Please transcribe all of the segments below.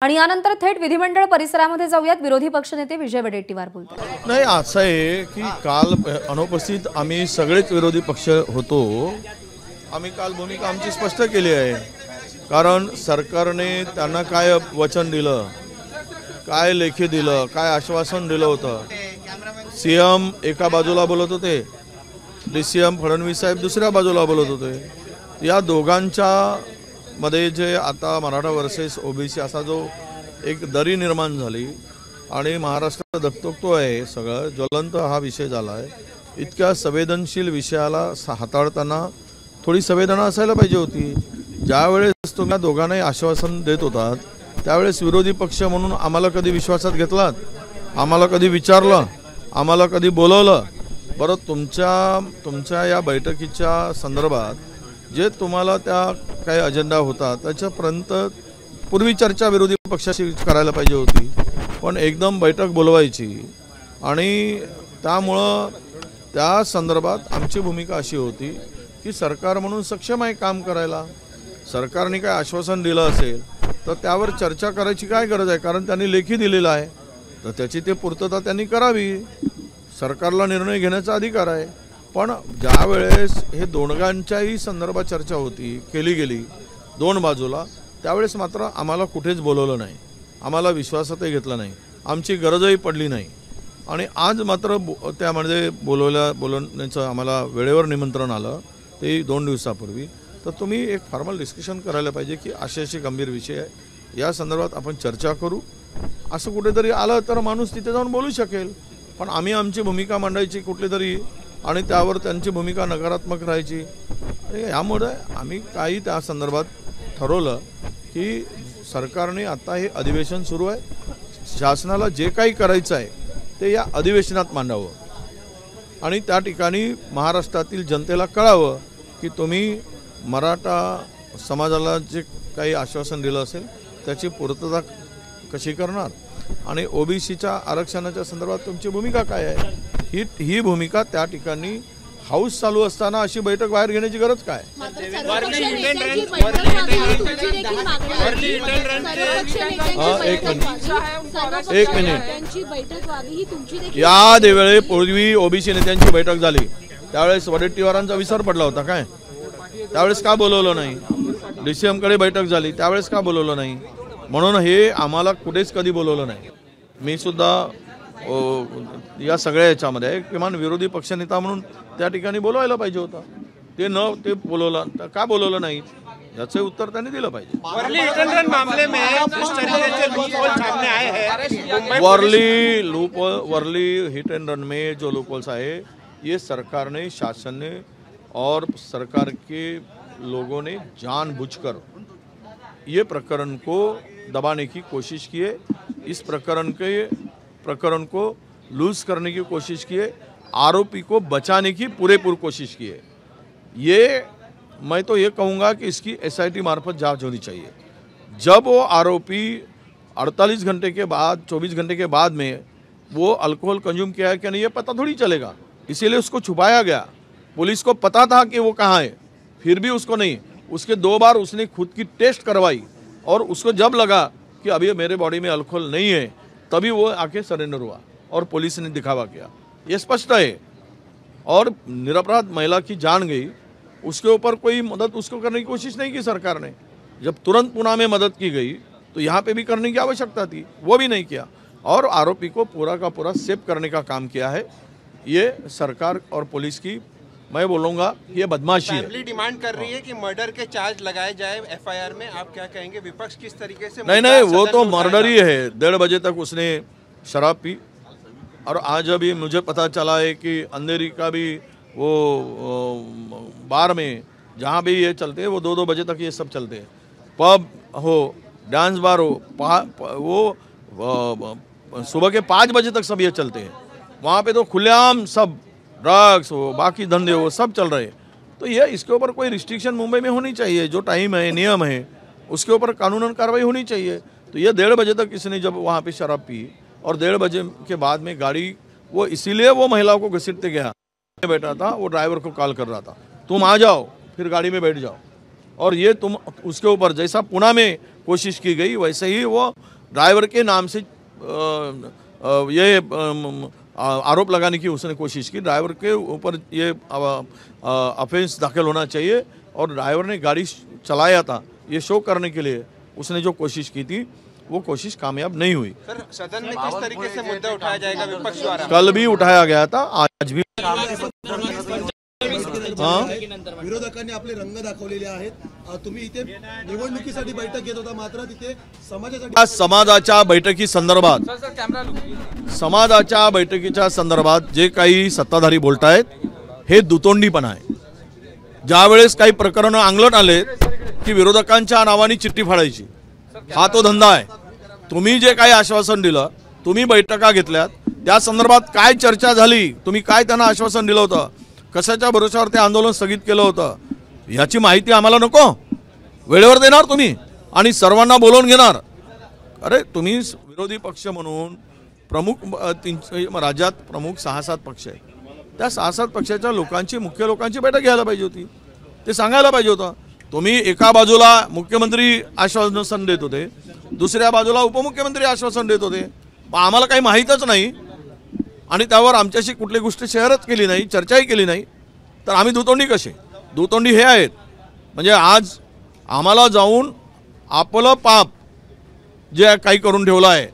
आणि यानंतर थेट विधिमंडळ परिसरामध्ये जाऊयात। विरोधी पक्षनेते विजय वडेट्टीवार बोलतात। नाही, असं आहे की काल अनुपस्थित आम्ही सगळेच विरोधी पक्ष होतो। आम्ही काल भूमिका आमची स्पष्ट केली आहे, कारण सरकारने त्यांना काय वचन दिलं, काय लेखी दिलं, काय आश्वासन दिलं होतं। सीएम एका बाजूला बोलत होते, डीसीएम फडणवीस साहेब दुसऱ्या बाजूला बोलत होते। या दोघांच्या मध्ये जे आता मराठा वर्सेस ओबीसी असा जो एक दरी निर्माण झाली आणि महाराष्ट्र दगदगतो आहे, सगळं ज्वलंत हा विषय झाला आहे। इतक्या संवेदनशील विषयाला हाताळताना थोडी संवेदना असायला पाहिजे होती। ज्यावेळेस तुम्ही दोघांनाही आश्वासन देत होतात त्यावेळेस विरोधी पक्ष म्हणून आम्हाला कधी विश्वासात घेतलात, आम्हाला कधी विचारलं, आम्हाला कधी बोलवलं? बरं, तुमच्या या बैठकीच्या संदर्भात जे तुम्हाला त्या काही अजेंडा होता त्याच्यापर्यंत पूर्वी चर्चा विरोधी पक्षाशी करायला पाहिजे होती, पण एकदम बैठक बोलवायची आणि त्यामुळं त्या संदर्भात आमची भूमिका अशी होती की सरकार म्हणून सक्षम आहे काम करायला। सरकारने काय आश्वासन दिलं असेल तर त्यावर चर्चा करायची काय गरज आहे, कारण त्यांनी लेखी दिलेला आहे तर त्याची ते पूर्तता त्यांनी करावी। सरकारला निर्णय घेण्याचा अधिकार आहे, पण ज्यावेळेस हे दोघांच्याही संदर्भात चर्चा होती केली गेली दोन बाजूला, त्यावेळेस मात्र आम्हाला कुठेच बोलवलं नाही, आम्हाला विश्वासातही घेतलं नाही, आमची गरजही पडली नाही। आणि आज मात्र त्यामध्ये बोलवण्याचं आम्हाला वेळेवर निमंत्रण आलं, ते 2 दिवसापूर्वी। तर तुम्ही एक फॉर्मल डिस्कशन करायला पाहिजे की असे गंभीर विषय आहे, या संदर्भात आपण चर्चा करू। असं कुठेतरी आलं तर माणूस तिथे जाऊन बोलू शकेल, पण आम्ही आमची भूमिका मांडायची कुठली तरी आणि त्यावर त्यांची भूमिका नकारात्मक राहायची। यामुळे आम्ही काही त्या संदर्भात ठरवलं की सरकारने आता हे अधिवेशन सुरू आहे, शासनाला जे काही करायचं आहे ते या अधिवेशनात मांडावं आणि त्या ठिकाणी महाराष्ट्रातील जनतेला कळावं की तुम्ही मराठा समाजाला जे काही आश्वासन दिलं असेल त्याची पूर्तता कशी करणार आणि ओबीसीच्या आरक्षणाच्या संदर्भात तुमची भूमिका काय आहे। ही भूमिका त्या ठिकाणी हाऊस चालू असताना अशी बैठक बाहेर घेण्याची गरज काय? एक मिनिट, या वेळी पूर्वी ओबीसी नेत्यांची बैठक झाली त्यावेळेस वडेट्टीवारांचा विसर पडला होता काय? त्यावेळेस का बोलवलं नाही? डीसीएम कडे बैठक झाली त्यावेळेस का बोलवलं नाही? म्हणून हे आम्हाला कुठेच कधी बोलवलं नाही। मी सुद्धा या सगळ्या याच्यामध्ये किमान विरोधी पक्षनेता म्हणून त्या ठिकाणी बोलवायला पाहिजे होता, ते बोलवलं तर का बोलवलं नाही याचं उत्तर त्यांनी दिलं पाहिजे। वर्ली हिट एंड रन में जो लूपहोल्स आए, ये सरकार ने, शासन ने और सरकार के लोगों ने जानबूझकर ये प्रकरण को दबाने की कोशिश की है, इस प्रकरण को लूज करने की कोशिश की है, आरोपी को बचाने की पूरेपूर कोशिश की है। ये मैं तो ये कहूँगा कि इसकी एसआईटी मार्फत जांच होनी चाहिए। जब वो आरोपी 48 घंटे के बाद 24 घंटे के बाद में वो अल्कोहल कंज्यूम किया है कि नहीं ये पता थोड़ी चलेगा, इसीलिए उसको छुपाया गया। पुलिस को पता था कि वो कहाँ है, फिर भी उसको नहीं, उसके 2 बार उसने खुद की टेस्ट करवाई और उसको जब लगा कि अभी मेरे बॉडी में अल्कोहल नहीं है तभी वो आके सरेंडर हुआ और पुलिस ने दिखावा किया। ये स्पष्ट है। और निरपराध महिला की जान गई, उसके ऊपर कोई मदद उसको करने की कोशिश नहीं की सरकार ने। जब तुरंत पुणे में मदद की गई तो यहाँ पे भी करने की आवश्यकता थी, वो भी नहीं किया और आरोपी को पूरा का पूरा सेव करने का काम किया है। ये सरकार और पुलिस की मैं बोलूँगा ये बदमाशी है। फैमिली डिमांड कर रही है कि मर्डर के चार्ज लगाए जाए एफआईआर में, आप क्या कहेंगे? विपक्ष किस तरीके से? नहीं, वो तो मर्डर ही है। 1:30 बजे तक उसने शराब पी और आज अभी मुझे पता चला है कि अंधेरी का भी वो बार में जहाँ भी ये चलते हैं वो 2-2 बजे तक ये सब चलते हैं। पब हो, डांस बार हो, वो सुबह के 5 बजे तक सब ये चलते हैं। वहाँ पे तो खुलेआम सब ड्रग्स हो, बाकी धंधे हो, सब चल रहे हैं। तो ये इसके ऊपर कोई रिस्ट्रिक्शन मुंबई में होनी चाहिए, जो टाइम है, नियम है, उसके ऊपर कानूनन कार्रवाई होनी चाहिए। तो ये 1:30 बजे तक इसने जब वहाँ पे शराब पी और 1:30 बजे के बाद में गाड़ी वो इसीलिए वो महिला को घसीटते गया, बैठा था, वो ड्राइवर को कॉल कर रहा था तुम आ जाओ, फिर गाड़ी में बैठ जाओ। और ये तुम उसके ऊपर जैसा पुणे में कोशिश की गई, वैसे ही वो ड्राइवर के नाम से ये आरोप लगाने की उसने कोशिश की। ड्राइवर के ऊपर ये ऑफेंस दाखिल होना चाहिए और ड्राइवर ने गाड़ी चलाया था ये शो करने के लिए उसने जो कोशिश की थी वो कोशिश कामयाब नहीं हुई। सर, सदन में किस तरीके से मुद्दा उठाया जाएगा विपक्ष द्वारा? कल भी उठाया गया था, आज भी। विरोधकांनी आपले रंग दाखवलेले आहेत। तुम्ही इथे निवडणुकीसाठी बैठक घेत होता, मात्र तिथे समाजाच्या बैठकीच्या संदर्भात जे काही सत्ताधारी बोलतायत हे दुतोंडीपणा आहे। ज्यावेळेस काही प्रकरण अंगलट आले की विरोधकांच्या नावाने चिठ्ठी फाडायची, हा तो धंदा आहे। तुम्ही जे काही आश्वासन दिलं, तुम्ही बैठका घेतल्यात, त्या संदर्भात काय चर्चा झाली, तुम्ही काय त्यांना आश्वासन दिलं होतं, कशाच्या भरोशावर ते आंदोलन स्थगित केलं होतं, याची माहिती आम्हाला नको? वेळेवर देणार तुम्ही आणि सर्वांना बोलवून घेणार? अरे तुम्ही विरोधी पक्ष म्हणून प्रमुख राज्यात प्रमुख 6-7 पक्ष आहेत, त्या 6-7 पक्षाच्या लोकांची मुख्य लोकांची बैठक घ्यायला पाहिजे होती, ते सांगायला पाहिजे होतं। तुम्ही एका बाजूला मुख्यमंत्री आश्वासन देत होते, दुसऱ्या बाजूला उपमुख्यमंत्री आश्वासन देत होते, आम्हाला काही माहीतच नाही आणि त्यावर आमच्याशी कुठली गोष्ट शेअरच केली नाही, चर्चाही केली नाही, तर आम्ही दुतोंडी कसे? दुतोंडी हे आहेत म्हणजे आज आम्हाला जाऊन आपलं पाप जे काही करून ठेवलं आहे,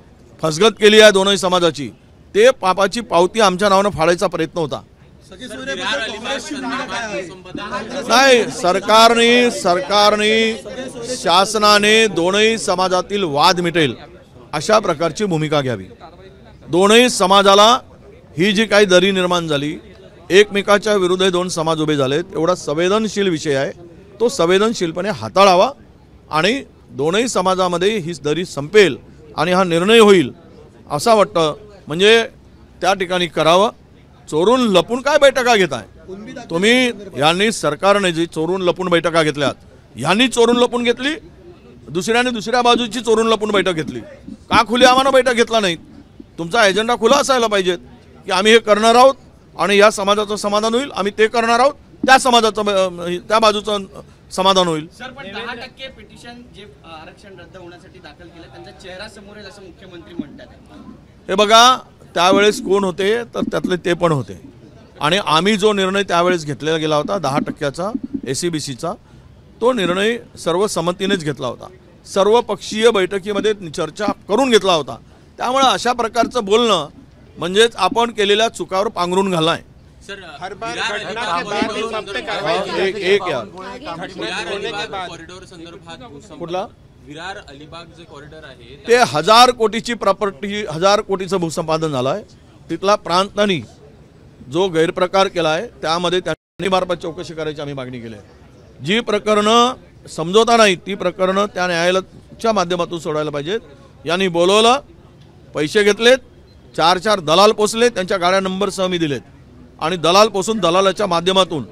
फसगत केली आहे दोनही समाजाची, ते पापाची पावती आमच्या नावानं फाडायचा प्रयत्न होता। नाही, सरकारने शासनाने दोनही समाजातील वाद मिटेल अशा प्रकारची भूमिका घ्यावी। दोनही समाजाला ही जी काही दरी निर्माण झाली, एकमेकाच्या विरुद्ध दोन समाज उभे झालेत, एवढा संवेदनशील विषय आहे, तो संवेदनशीलपणे हाताळावा आणि दोनही समाजामध्ये ही दरी संपेल आणि हा निर्णय होईल असं वाटतं। म्हणजे त्या ठिकाणी करावं। चोरून लपून काय बैठका घेताय तुम्ही? यांनी सरकारने जी चोरून लपून बैठका घेतल्यात, यांनी चोरून लपून घेतली, दुसऱ्याने दुसऱ्या बाजूची चोरून लपून बैठक घेतली। का खुली आम्हाला बैठक घेतला नाही? तुमचा एजेंडा खुला असायला पाहिजे की आम्ही हे करणार आहोत आणि या समाजाचं समाधान होईल, आम्ही ते करणार आहोत, त्या समाजाचं त्या बाजूचं समाधान होईल। सर, पण 10% पिटिशन जे आरक्षण रद्द होण्यासाठी दाखल केलं त्यांचा चेहरा समोर येईल असं मुख्यमंत्री म्हणतात। हे बघा, त्यावेळेस कोण होते तर त्यातले ते पण होते आणि आम्ही जो निर्णय त्यावेळेस घेतलेला गेला होता 10%चा SCBCचा, तो निर्णय सर्व संमतीनेच घेतला होता, सर्व पक्षीय बैठकीमध्ये चर्चा करून घेतला होता। त्यामुळे अशा प्रकारचं बोलणं म्हणजेच आपण केलेल्या चुकावर पांघरून घालणं आहे। हर बार घटना के बाद भी सब पे कार्रवाई कॉरिडॉर संदर्भात कुठला विरार अलिबाग जे कॉरिडॉर आहे ते 1000 कोटीची प्रॉपर्टी, 1000 कोटीचं भूसंपादन झालं आहे। तिथला प्रांतांनी जो गैरप्रकार केला आहे त्यामध्ये त्यांनी मार्फत चौकशी करायची आम्ही मागणी केली आहे। जी प्रकरणं समजवता नाही ती प्रकरणं त्या न्यायालयाच्या माध्यमातून सोडवायला पाहिजेत। यांनी बोलवलं, पैसे घेतलेत, 4-4 दलाल पोचले, त्यांच्या गाड्या नंबरसह मी दिलेत आणि दलाल पोसून दलालाच्या माध्यमातून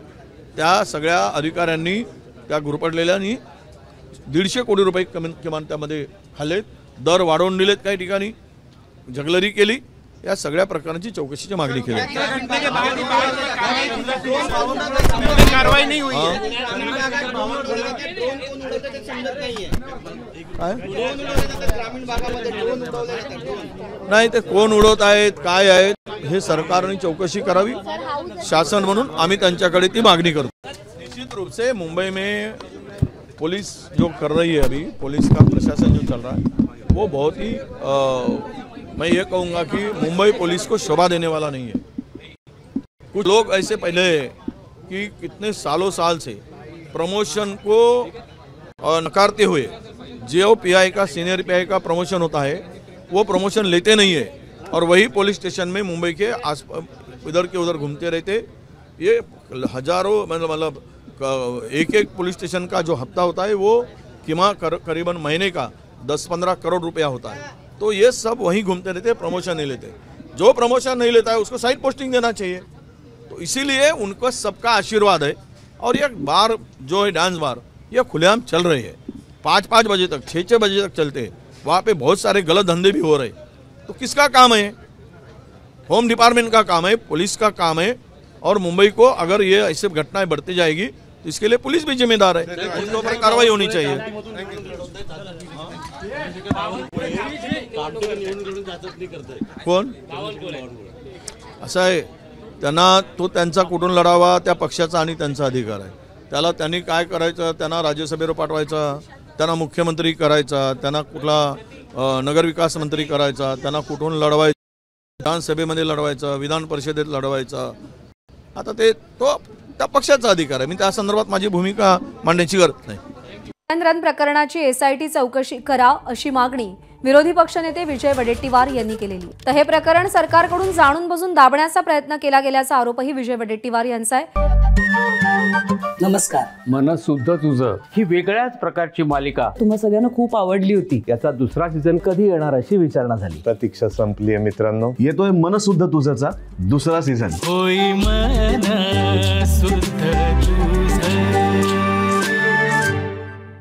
त्या सगळ्या अधिकाऱ्यांनी त्या घुरपडलेल्यांनी 150 कोटी रुपये किमान त्यामध्ये खाल्लेत, दर वाढवून दिलेत, काही ठिकाणी जगलरी केली। या सगळ्या प्रकारांची चौकशीची मागणी केली। कार्रवाई नहीं हुई है। नाही, ते कोण उडवत आहेत, काय आहेत, हे सरकारने चौकशी करावी। शासन म्हणून आम्ही त्यांच्याकडे ती मागणी करतो। निश्चित रूप से मुंबई में पुलिस जो कर रही है, अभी पुलिस का प्रशासन जो चल रहा है वो बहुत ही मैं ये कहूँगा कि मुंबई पुलिस को शोभा देने वाला नहीं है। कुछ लोग ऐसे पहले कि कितने साल से प्रमोशन को नकारते हुए जो PI का सीनियर PI का प्रमोशन होता है वो प्रमोशन लेते नहीं है और वही पुलिस स्टेशन में मुंबई के आस इधर के उधर घूमते रहते। ये हजारों मतलब एक पुलिस स्टेशन का जो हफ्ता होता है वो करीबन महीने का 10-15 करोड़ रुपया होता है। तो ये सब वहीं घूमते रहते, प्रमोशन नहीं लेते। जो प्रमोशन नहीं लेता है उसको साइड पोस्टिंग देना चाहिए। तो इसीलिए उनको सबका आशीर्वाद है और ये बार जो है डांस बार ये खुलेआम चल रहे हैं, 5-5 बजे तक, 6-6 बजे तक चलते हैं। वहाँ पे बहुत सारे गलत धंधे भी हो रहे। तो किसका काम है? होम डिपार्टमेंट का काम है, पुलिस का काम है। और मुंबई को अगर ये ऐसे घटनाएं बढ़ती जाएगी तो इसके लिए पुलिस भी जिम्मेदार है, उनके ऊपर कार्रवाई होनी चाहिए। कोण असं आहे, त्यांना तो त्यांचा कुठून लढावा त्या पक्षाचा आणि त्यांचा अधिकार आहे. त्याला त्यांनी काय करायचं, त्यांना राज्यसभेवर पाठवायचा, त्यांना मुख्यमंत्री करायचा, त्यांना कुठला नगरविकास मंत्री करायचा, त्यांना कुठून लढवायचं, विधानसभेमध्ये लढवायचं, विधान परिषदेत लढवायचं. आता ते तो त्या पक्षाचा अधिकार आहे. मी त्या संदर्भात माझी भूमिका मांडण्याची गरज नाही. रन प्रकरणाची SIT चौकशी करा अशी मागणी विरोधी पक्षनेते विजय वडेट्टीवार यांनी केलेली. तर हे प्रकरण सरकारकडून जाणून बुजून दाबण्याचा प्रयत्न केला गेल्याचा आरोपही विजय वडेट्टीवार यांचा आहे. नमस्कार. मन शुद्ध तुझं ही वेगळ्याच प्रकारची मालिका तुम्हा सगळ्यांना खूप आवडली होती. याचा दुसरा सीझन कधी येणार अशी विचारणा झाली. प्रतीक्षा संपली आहे मित्रांनो. येतोय मन शुद्ध तुझचा दुसरा सीझन. होई मन शुद्ध